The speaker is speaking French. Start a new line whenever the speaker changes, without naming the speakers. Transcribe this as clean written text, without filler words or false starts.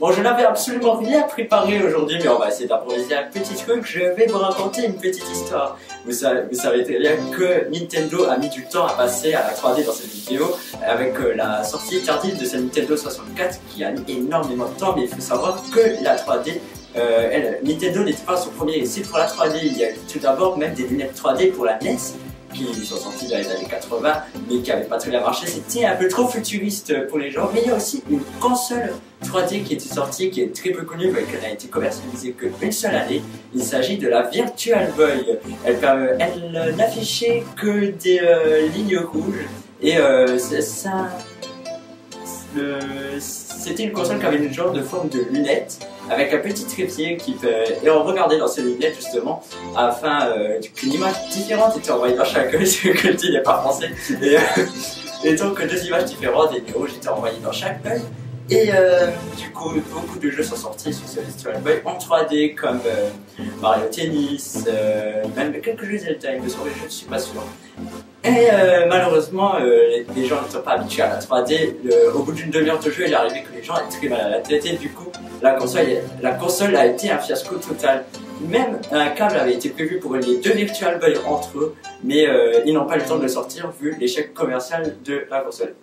Bon, je n'avais absolument rien préparé aujourd'hui, mais on va essayer d'improviser un petit truc. Je vais vous raconter une petite histoire. Vous savez très bien que Nintendo a mis du temps à passer à la 3D dans cette vidéo, avec la sortie tardive de sa Nintendo 64 qui a mis énormément de temps, mais il faut savoir que la 3D, Nintendo n'était pas son premier essai pour la 3D. Il y a eu tout d'abord même des lunettes 3D pour la NES, qui sont sortis dans les années 80, mais qui n'avaient pas très bien marché. C'était un peu trop futuriste pour les gens. Mais il y a aussi une console 3D qui était sortie, qui est très peu connue, mais qui n'a été commercialisée qu'une seule année. Il s'agit de la Virtual Boy. Elle n'affichait que des lignes rouges, et c'était une console qui avait une genre de forme de lunette avec un petit trépied et on regardait dans ces lunettes justement afin qu'une image différente était envoyée dans chaque œil, ce que tu n'es pas français, et donc deux images différentes et des rouges étaient envoyées dans chaque œil. Et du coup, beaucoup de jeux sont sortis sur ce Virtual Boy en 3D, comme Mario Tennis, même quelques jeux Zelda, il me semble, je ne suis pas sûr. Et malheureusement, les gens ne sont pas habitués à la 3D. Au bout d'une demi-heure de jeu, il est arrivé que les gens aient très mal à la tête, et du coup, la console a été un fiasco total. Même un câble avait été prévu pour relier deux Virtual Boy entre eux, mais ils n'ont pas eu le temps de le sortir vu l'échec commercial de la console.